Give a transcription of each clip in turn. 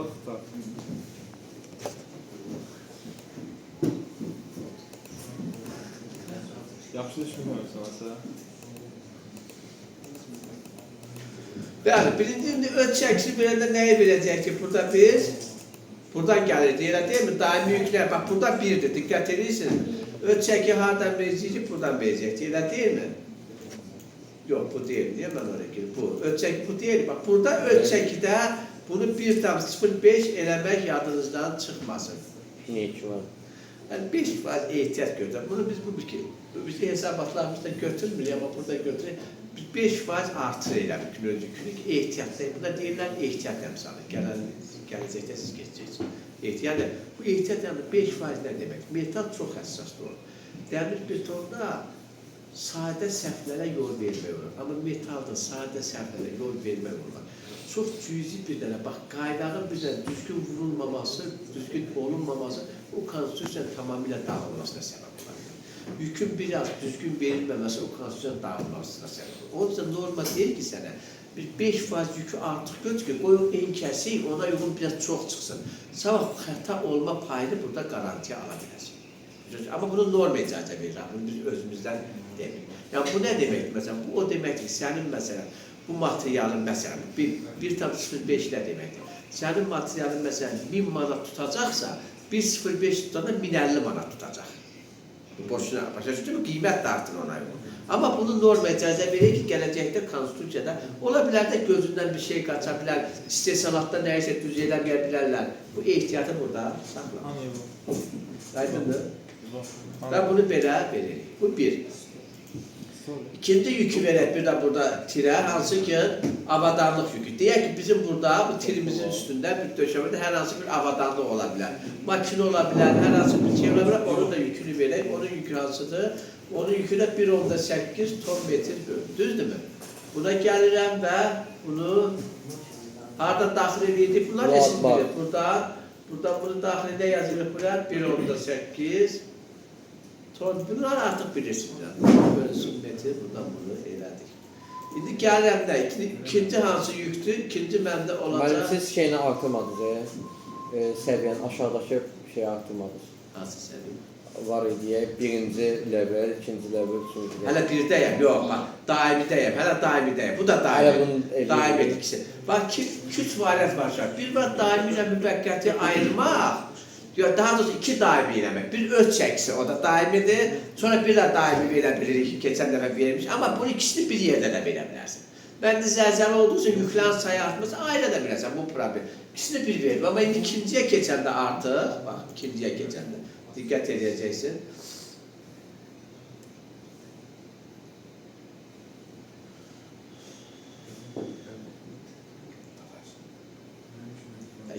Yok da. Yaxşı düşünmüyorsun mesela. Yani birinci ölçeksi birinde neyi bilecek ki burada bir, buradan gelir değil mi? Daimi yükler, bak burada birdir, dikkat edirsiniz. Ölçeki hardan verecek, buradan verecek değil mi? Yok bu değil diye ben oraya gireyim. Bu ölçek bu değil. Bak burada ölçekide bunu 1,05 elemek yadınızdan çıkmasın. Ne ki var? Yani 5% ehtiyat götür. Bunu biz hesabatlarımızda götürmüyor ama burada götürür. 5% artır eləmək günlük ehtiyatlayım. Buna deyirlər ehtiyat əmsalı. Gələcəkdə siz geçəcəksiniz. Yəni bu ehtiyat yəni 5% nə demək? Metal çox həssasdır olur. Dəmir betonda sadə səhvlərə yol vermək olur. Amma metalda sadə səhvlərə yol vermək olur. Çox cüzi bir dənə, bax, qaydağın bir dənə düzgün vurulmaması, düzgün olunmaması o konstitusiyanın tamamilə dağılmasına səbəb olar. Yükün biraz düzgün verilməməsi o konstitusiyanın dağılmasına səbəb olur. Onun üçün normal deyir ki sənə, bir 5% yükü artıq götür ki, qoy o en kəsik, ona uyğun biraz çox çıxsın. Sabah xəta olma payını burada garantiya ala biləsin. Amma bunu norm icazə verir, bunu biz özümüzdən deməyik. Yəni bu nə deməkdir? Məsələn, bu o deməkdir ki, sənin məsələn, bu materialın məsələn, 1,05 nə deməkdir? Sənin materialın məsələn 1000 manat tutacaqsa, 1,05 tutanda 1050 manat tutacaq. Boşuna, başa düşdü mü? Qiymət də artır ona uyğun. Amma bunu norma icazə verir ki, gələcəkdə konstitusiyada ola bilər də gözündən bir şey qaça bilər, istehsalatda nəyisə düz eləməyə bilərlər. Bu ehtiyatı burada saxlar. Aydındır? Və bunu belə veririk. Bu bir. İkinci yükü verək, bir də burada tirə, hansı ki, avadanlıq yükü. Deyək ki, bizim burada, bu tirimizin üstündə bir döşəmədə hər hansı bir avadanlıq ola bilər. Makine ola bilər, hər hansı bir şey ola bilər, onun da yükünü verək. Onun yükü hansıdır? Onun yükü də 1,8 ton metr bölüm. Düzdür mü? Buna gəlirəm və bunu harada daxil edirdik? Bunlar eşit bilir. Burada bunu daxil edə yazılır. Buraya 1,8 ton. Bunlar artıq bilirsiniz. Bölünsün metr, buradan bunu elədik. İndi gəlirəm də, ikinci hansı yüktür? İkinci məndə olacaq. Mənim siz şeyini artırmadınız, səviyyəni aşağıdakı şey artırmadınız. Hansı səviyyə? Var idi, birinci level, ikinci level, üçüncü level. Hələ birdəyəm, yox, bax, daimidəyəm, hələ daimidəyəm. Bu da daimi, daimi ikisi. Bax, üç variant var şart. Bir var daimi ilə müvəqqəti ayırmaq, daha doğrusu iki daimi eləmək. Bir öz çəkisi, o da daimidir. Sonra bir də daimi verə bilirik ki, keçən dəfə vermiş. Amma bunu ikisini bir yerdə də verə bilərsin. Məndə zəlzələ olduğu üçün yüklərin sayı artması ayrı da bilərsən, bu problem. İkisini bir verir. Amma indi ikinciyə keçəndə artıq, bax, ikinciyə keçəndə diqqət edəcəksin.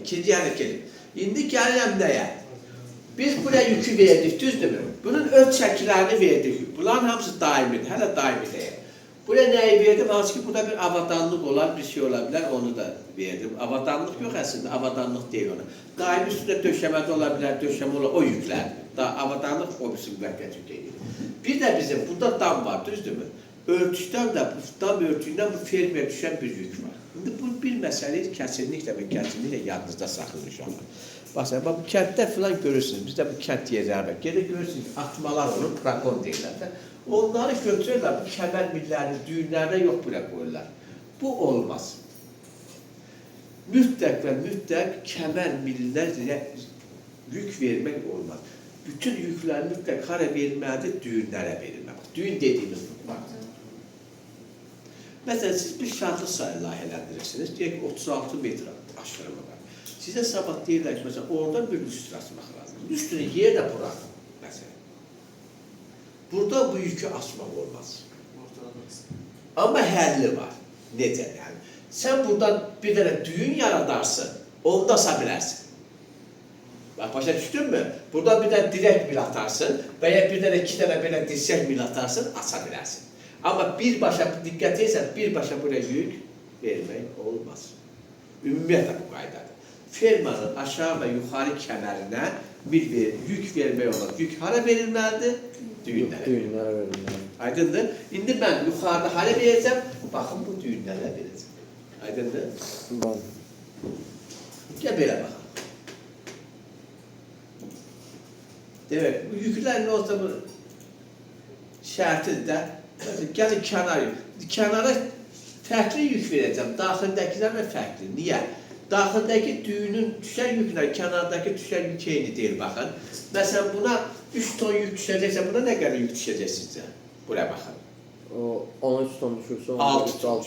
İkinci hərəkət. İndi gəlirəm nəyə? Biz buraya yükü verdik, düzdür mü? Bunun öz çəkilərini verdik. Bunların hamısı daimidir, hələ daimi deyil. Buraya nəyi verdim? Hansı ki, burada bir avadanlıq olar, bir şey ola bilər, onu da verdim. Avadanlıq yox əslində, avadanlıq deyil ona. Daimi üstündə döşəmədə ola bilər, döşəmə olar, o yüklər. Avadanlıq o bizim müvəqqət yük deyil. Bir də bizim, burada dam var, düzdür mü? Örtükdən də, bu dam örtüyündən bu fermiyə düşən bir yük var. İndi bu bir məsələ kəsinliklə və kəsinliklə yadınızda saxlayın inşallah. Baxın, bu kənddə filan görürsünüz, bizdə bu kənd yerləri, gedə görürsünüz ki, atmalar olur, prakon deyirlər. Onları götürürlər, bu kəmər millərini, düyünlərdə yox buraya qoyurlar. Bu olmaz. Mütləq və mütləq kəmər millərlə yük vermək olmaz. Bütün yüklər mütləq hara verilməlidir, düyünlərə verilməlidir. Düyün dediyimiz bu var. Məsələn, siz bir şartlı sayı layihələndirirsiniz, deyək ki, 36 metr aşırımı var. Sizə sabah deyirlər ki, məsələn, oradan bir lüstr asmaq lazım. Lüstrü yer də buraxın, məsələn. Burada bu yükü asmaq olmaz. Amma həlli var. Necə həlli? Sən buradan bir dənə düyün yaradarsın, onu da asa bilərsin. Bax, başa düşdün mü? Buradan bir dənə dirək mil atarsın və ya bir dənə iki dənə belə dirsək mil atarsın, asa bilərsin. Amma birbaşa, diqqət etsən, birbaşa buraya yük vermək olmaz. Ümumiyyətlə bu qaydadır. Fermanın aşağı və yuxarı kəmərinə yük vermək olmaz. Yük hara verilməlidir? Düyünlərə verilməlidir. Aydındır? İndi mən yuxarıda hara verəcəm? Baxın, bu düyünlərə verəcəm. Aydındır? Gəl belə baxaq. Demək, bu yüklərin olsa bu şərtidir də, gəlin kənara fərqli yük verəcəm, daxildəkilərlə fərqli. Niyə? Daxildəki düyünün düşən yüklə kənardakı düşən yük eyni deyil, baxın. Məsələn, buna 3 ton yük düşəcəksə, buna nə qədər yük düşəcək sizcə? Buraya baxın. Ona 3 ton düşürsə, 6 ton.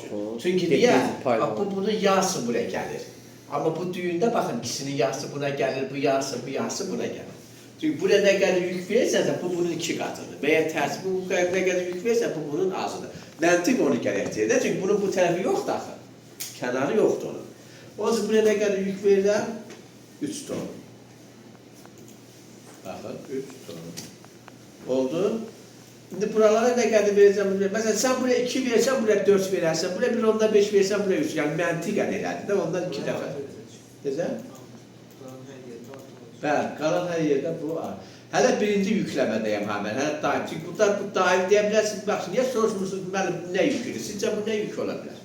Çünki niyə? Bu bunun yarısı buraya gəlir. Amma bu düyündə baxın, ikisinin yarısı buna gəlir, bu yarısı buna gəlir. Çünki buraya nə qədər yük verirsənsə, bu bunun 2 qatıdır. Və ya tərsi, bu nə qədər yük verirsə, bu bunun azıdır. Məntiq onu gərəkdir də, çünki bunun bu tərəfi yoxdur axı. Kənarı yoxdur onun. Onun için buraya nə qədər yük verirəm? 3 ton. Baxın, 3 ton. Oldu. İndi buralara nə qədər verəcəm? Məsələn, sən buraya 2 versən, buraya 4 verərsən, buraya 1/5 versən, buraya 3. Yəni, məntiqən elədir də, ondan 2 dəfə. Necə? Bəli, qalan hər yerdə bu var. Hələ birinci yükləmədəyəm həmən, hələ daim. Çünki bu daim deyə bilərsiniz, baxın, niyə soruşmursunuz, mənim nə yüküdür? Sizcə bu nə yük ola bilər?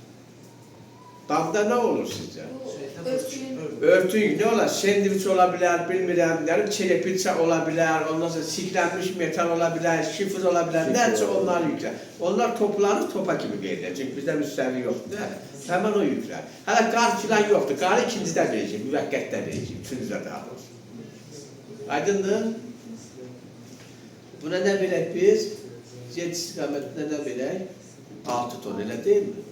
Damda nə olur sizcə? Örtü yük, nə olar? Sendviç ola bilər, bilmirəm, çelepilçə ola bilər, ondan sonra siklənmiş metal ola bilər, şifr ola bilər, nərcə onlar yüklər. Onlar toplanır, topa kimi verilir, çünki bizdə müstəvi yoxdur, həmən o yüklər. Hələ qar filan yoxdur, qarı ikincidə verəcək, müvəqqətdə verəcək, üçüncüdə daha doğrusu. Aydındır? Buna nə verək biz? Z istiqamətində nə verək? 6 ton, elə deyil mi?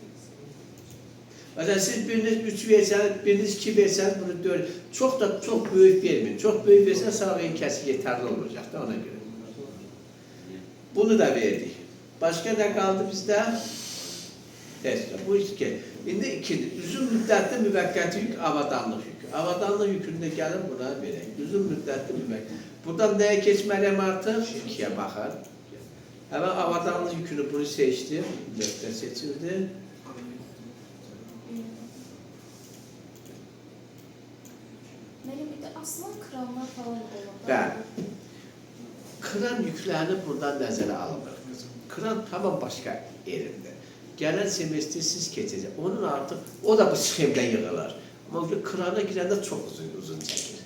Məsələn, siz biriniz 3 versəniz, biriniz 2 versəniz, bunu 4. Çox da çox böyük verməyin. Çox böyük versəniz, sağlayın kəsi yetərli olacaq da ona görə. Bunu da verdik. Başqa nə qaldı bizdə? Təsdiq. Bu iki. İndi ikidir. Uzun müddətli müvəqqəti yük, avadanlıq yükü. Avadanlıq yükünü də gəlin buna verək. Uzun müddətli müvəqqəti. Buradan nəyə keçməliyəm artıq? 2-yə baxar. Həmən avadanlıq yükünü bunu seçdim. Nöqtə seçildi. Mənim bir də asılan kranlar falan olur. Bəli. Kran yüklərini buradan nəzərə alınır. Kran tamam başqa elimdir. Gələn semestr siz keçəcək. Onun artıq, o da bu sxemdə yığılır. Amma krana girəndə çox uzun çəkir.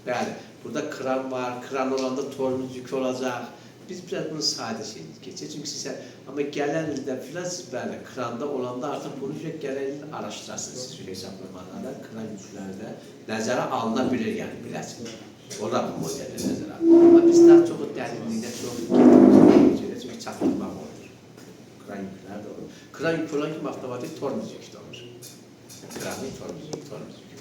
Bəli, burada kran var, kran olanda tormuz yükü olacaq. Biz biraz bunu sadə şeyini keçək. Çünki siz, amma gələn ildə filan siz bəli, kranda olanda artıq bunu gələn il araşdırasınız siz hesablamalarla, kran yüklərdə nəzərə alına bilir, yəni biləsiniz. O da bu modeldə nəzərə alınır. Amma biz daha çox dərinliyində çox getmirik, çünki çatdırmaq olur. Kran yüklər də olur. Kran yük olan kimi avtomatik tormuz yükü də olur. Kranı tormuz yükü.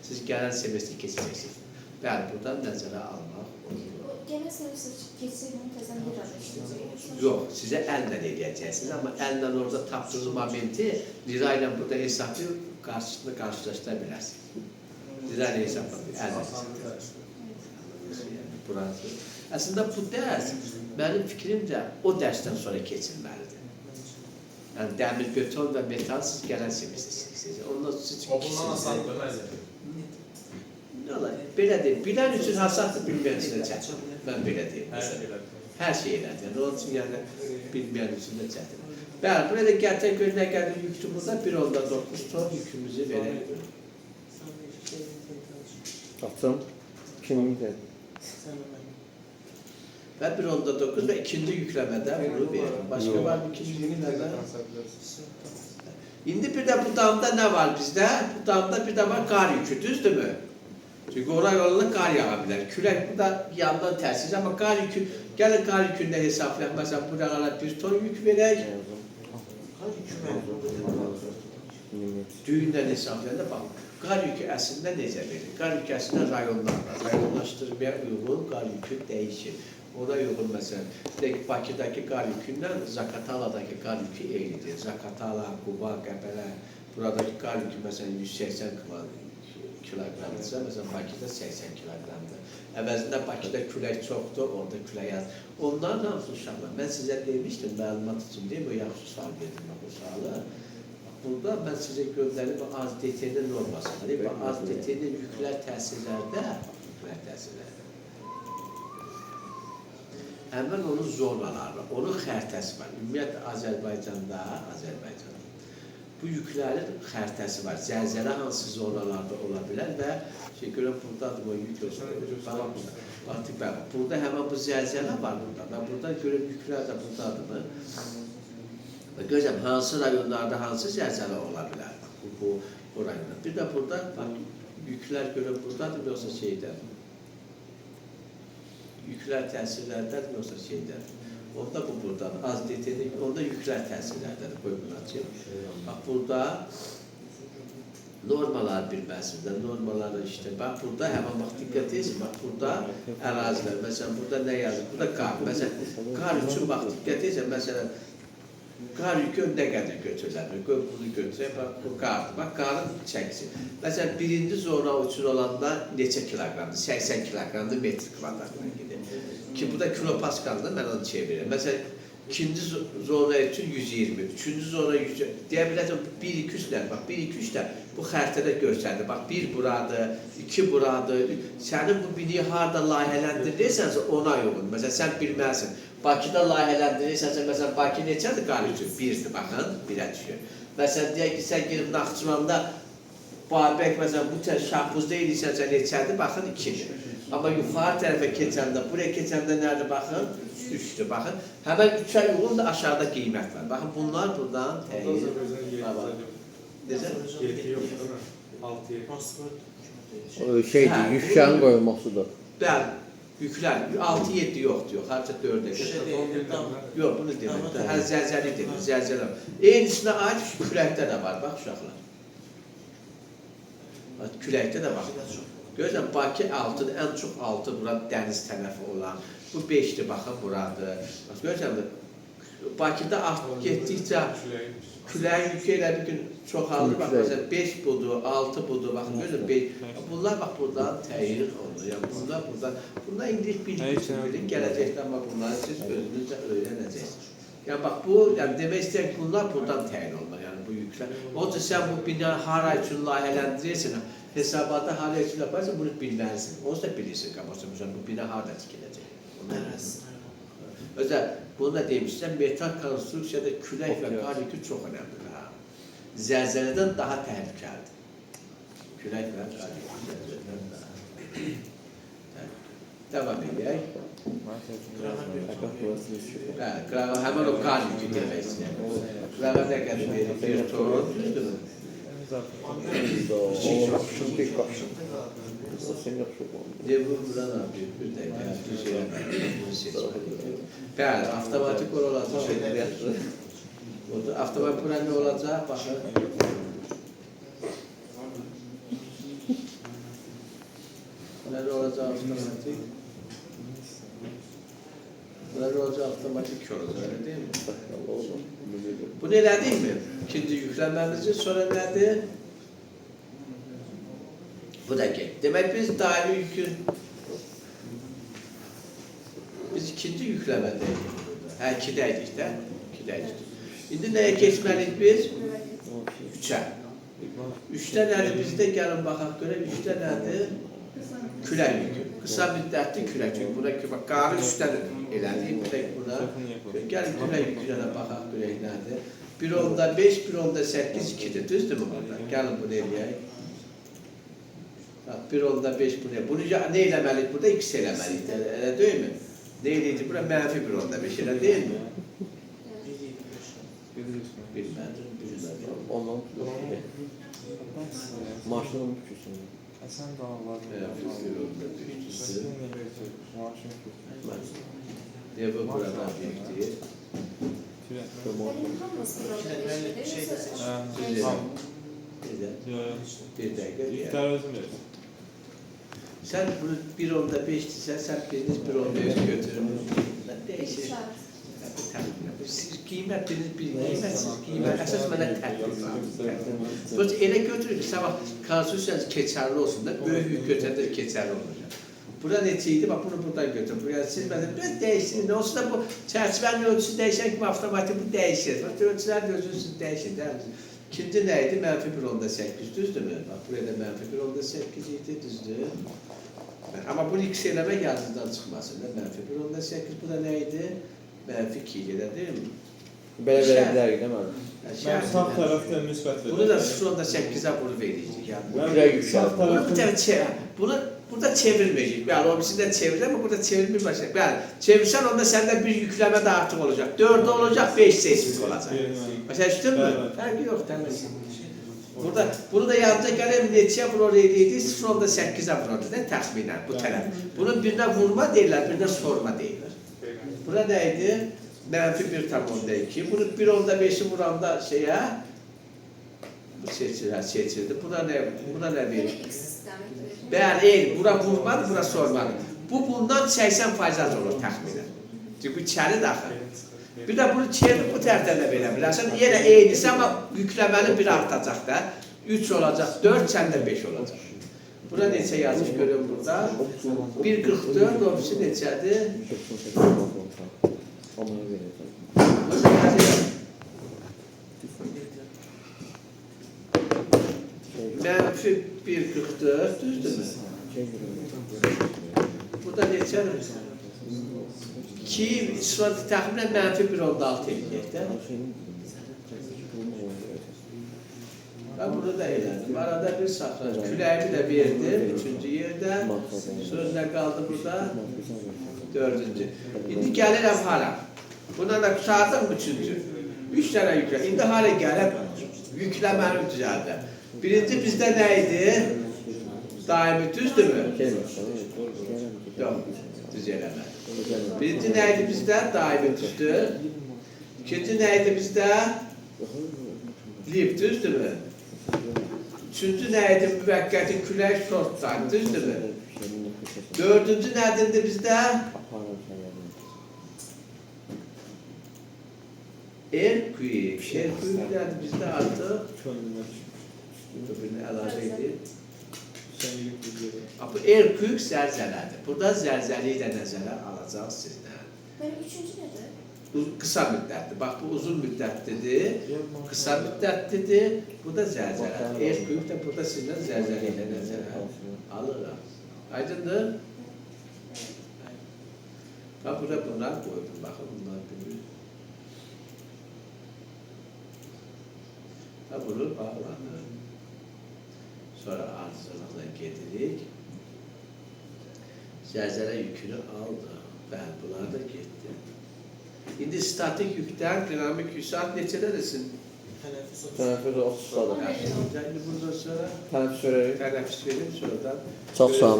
Siz gələn semestri keçəcəksiniz. Bəli, buradan nəzərə almaq olur. Gələn semestr keçsəydim, təzən bir araşdıracaq. Yox, sizə əllə eləyəcəksiniz, amma əllə orada tapdığınız momenti lira ilə burada hesabı qarşılaşdıra bilərsiniz. Lira ilə hesablayın, əllə hesablayın. Əslində bu dərs, mənim fikrimcə o dərsdən sonra keçilməlidir. Yəni, dəmir, beton və metal siz gələn semestrsiniz. Ondan siz bundan asandır, məzədir. Nə olar? Belə deyil. Bilən üçün hasatdır, bilməyən üçün də çətin. Mən belə deyim. Hər şey elədir. Yəni, onun üçün yəni, bilməyən üçün də çətin. Bəli, burada gəltək gör nə qədər yüktür burada, 1.9 ton yükümüzü verək. Açım. Kimin dedi? Və 1.9 və ikinci yükləmədə bunu verir. Başqa var mı ikinci yükləmədə? İndi bir də bu damda nə var bizdə? Bu damda bir də var qar yükü, düzdürmü? Çünki oraya yolunda qar yağa bilər. Külək bu da yandan təsir, amma qar yükü, gəlin qar yükünü də hesablayaq. Məsələn, buralara 1 ton yük verək. Qar yükü düyündən hesablayanda bax. Qar yükü əslində necə verir? Qar yükü əslində rayonlaşdırmaya uyğun qar yükü dəyişir. Ona uyğun məsələn, Bakıdakı qar yükündən Zaqataladakı qar yükü eynidir. Zaqatala, Quba, Qəbələ, buradakı qar yükü məsələn 180 kiloqramdırsa, məsələn Bakıda 80 kiloqramdır. Əvəzində Bakıda külək çoxdur, orada külək az. Onların hamısı uşaqlar. Mən sizə demişdim, məlumat üçün deyim, o yaxşı sual verdim bu sualı. Burada mən sizə göndərib az DT-nin normasını, az DT-nin yüklər təsirlərdə, həmən onun zonalarına, onun xərtəsi var. Ümumiyyətlə, Azərbaycanda, bu yüklərin xəritəsi var. Zəlzələ hansı zonalarda ola bilər və görəm buradadır o yük olsun. Artıq burada həmən bu zəlzələ var burada. Və burada görəm yüklər də buradadır. Və görəcəm hansı rayonlarda hansı zəlzələ ola bilər. Bu rayonda. Bir də burada yüklər görəm buradadır, yoxsa şeydədir. Yüklər təsirlərdədir, yoxsa şeydədir. Onda bu buradan az detaylı, onda yüklər təsirlərdədir. Qoy bunu açayım. Bax burada normalar bilməsində, normaları işte. Bax burada həmən bax diqqət edin, bax burada ərazilər. Məsələn, burada nə yazır? Burada qar. Məsələn, qar üçün bax diqqət edin. Məsələn, qar yükü nə qədər götürülür? Bunu götürək, bax bu qardır. Bax qarın çəkisi. Məsələn, birinci zona üçün olanda neçə kiloqramdır? 80 kiloqramdır metr kvadratına gedir. Ki bu da kilopaskaldır, mən onu çevirirəm. Məsələn, ikinci zona üçün 120, üçüncü zona 100. Deyə bilərəm, 1-2-3 nə? Bax, 1-2-3 də bu xəritədə göstərdir. Bax, 1 buradır, 2 buradır. Sənin bu bini harada layihələndirirsənsə ona uyğun. Məsələn, sən bilməlisən. Bakıda layihələndirirsənsə, məsələn, Bakı neçədir qar üçün? 1-dir, baxın, 1-ə düşür. Məsələn, deyək ki, sən girib Naxçıvanda, Babək, məsələn, bu Şahbuzda edirsənsə neçədir? Baxın, 2-dir. Amma yuxarı tərəfə keçəndə, buraya keçəndə nədir? Baxın, 3-dür, baxın. Həmən 3-ə uyğun da aşağıda qiymət var. Baxın, bunlar buradan təyin. Necə? Şeydir, yüklərin qoyulmasıdır. Bəli, yüklər, 6-7 yoxdur, yox, harca 4-ə. Yox, bunu demək, zəlzəli demək, zəlzələ. Eynisinə aid küləkdə də var, bax uşaqlar. Küləkdə də var. Görürsən, Bakı 6-dır, ən çox 6 bura dəniz tərəfi olan. Bu 5-dir, baxın, buradır. Görürsən, Bakıda getdikcə küləyin yükü elə bir gün çoxaldır. Bax, məsələn, 5 budur, 6 budur, baxın, görürsən, 5. Bunlar, bax, buradan təyin olunur. Yəni, bunlar buradan, bunlar indilik bilin, gələcəkdə, amma bunları siz özünüzcə öyrənəcəksiniz. Yəni, bax, bu, yəni, demək istəyək ki, bunlar buradan təyin olunur, yəni, bu yüklər. Onun üçün sən bu bina hara üçün layihələndirirsən, hesabata hara üçün yaparsan, bunu bilməlisin. Onu da bilirsin, qabaqsa, bu bina harada tikiləcək. Özə, bunu da demişsən, metal konstruksiyada külək və qar yükü çox önəmlidir. Zəlzələdən daha təhlükəlidir. Külək və qar yükü zəlzələdən daha. Devam edək. Qırağa həmən o qar yükü demək istəyəm. Qırağa nə qədər verir? Bir ton, düzdür mü? Ne bu buradan abi? Bir dakika. Bəli, avtomatik olacaq. Avtomatik bura nə olacaq? Baxın. Nə olacaq avtomatik? Bunlar olacaq avtomatik olacaq, öyle değil mi? Bu ne değil mi? İkinci yüklenmemizin sonra nedir? Bu da gel. Demek biz daimi yükün biz ikinci yüklemedeydik. Ha, ikideydik de. Şimdi neye geçmeliyiz biz? 3'e. 3'te nədir? Bizdə gəlin baxaq görək. 3'te nədir? Külək yükü. Qısa müddətli külək yükü. Buna ki, bax, qarı 3'dən elədik. Buna gəlin külək yüküyə də baxaq görək nədir? 1.5, 1.8, 2'dir. Düzdür mü burada? Gəlin bunu eləyək. 1.5 bu ne? Bunu ne eləməliyik? Burada x eləməliyik. Elə deyil mi? Ne eləyəcək? Bura mənfi 1.5 elə deyil mi? Bilmədim. Ondan maşının mümkünsün. Sən qanallarını ne bu buradan birikdir? Bir dəqiqə deyək. Sən bunu 1.5 desən, sən biriniz 1.5 götürün. Değişir. Siz qiymət biriniz bir qiymətsiz qiymət. Əsas mənə tətbiq var. Elə götürün ki, sabah konstitusiyanız keçərli olsun da, böyük yük götürəndə keçərli olacaq. Bura neçə idi? Bax, bunu buradan götürün. Buraya siz məsələn, dəyişsin. Ne olsun da bu çərçivənin ölçüsü dəyişən kimi avtomatik bu dəyişir. Ölçülər ölçüsü dəyişir. İkinci nə idi? Mənfi 1.8, düzdürmü? Bax, buraya da mənfi 1.8 idi, düzdür. Amma bunu x eləmək yazıdan çıxmasın. Mənfi 1.8, bu da nə idi? Mənfi 2 idi, değil mi? Belə verə bilərik də mənim. Mən sağ tərəfdə müsbət verirəm. Bunu da 0.8'e bunu veririk yani. Yüklək yüklək. Sağ Bunu bir tərəfdə tane bunu burada çevirmeyecek. Yani o birisinde çevirir ama burada çevirmeye başlayacak. Yani çevirsen onda sende bir yükleme de artık olacak. 4 olacak, 5 seçmiş olacak. Başa düştün mü? Farkı yok tabii. Burada bunu da yanında gelen neçəyə vurur eləyirdi? 0.8'e vururdu da təxminən bu tərəf. Bunun birine vurma deyirlər, birine sorma deyirlər. Bura neydi? Mənfi 1,2. Bunu 1.5'i vuranda şeyə bu seçildi. Buna ne verir? X sistemi. Bəli, bura vurmadı, bura sormadı. Bu bundan 80% az olur təxminən. Çünki bu içəri daxil. Bir də bunu çevirib bu tərəfdən də verə bilərsən. Yenə eynisə, amma yükləməli bir artacaq da. 3 olacaq, 4, səndə 5 olacaq. Bura neçə yazmış görüyorum burada? 1.44, ofisi neçədir? Onlara verəcəm. Mənfi 1.44, düzdürmü? Burada neçədir? 2, sonra təxminən mənfi 1.16 eləyək də. Ben bunu da elədim. Arada bir saxladım. Küləyimi də verdim, 3-cü yerdə. Sözlə qaldı burada, 4-cü. İndi gəlirəm hara. Buna da qısaldım 3-cü. 3 dənə yüklə. İndi hara gəlib yükləməni düzəldim. Birinci bizdə nə idi? Daimi düzdürmü? Yox, düz eləmə. Birinci nə idi bizdə? Daimi düzdür. İkinci nə idi bizdə? Lib düzdürmü? Üçüncü nə idi? Müvəqqəti külək shortdan düzdürmü? Dördüncü nədir bizdə? Erküyük. Erküyük nədir bizdə artıq? Birini əlavə edib. Bu erküyük zəlzələdir. Burada zəlzəliyi də nəzərə alacaq sizdən. Benim üçüncü nedir? Kısa müddətli. Bax bu uzun müddətlidir. Kısa müddətlidir. Bu da zəlzələ. Erküyük də burada sizdən zəlzələ ilə nəzərə alırıq. Aydındır? Bax burada bunlar qoydum. Baxın bunlar bilir. Bax bunu bağlanır. Sonra ardıcılıqla gedirik. Zəlzələ yükünü aldı. Bəli, bunlar da getdi. İndi statik yükdən dinamik yükselt neçədədirsin? Tənəffüs 30-dadır. İndi bundan sonra Tənəffüs verərik. tənəffüs verib sonradan Çox sağ ol.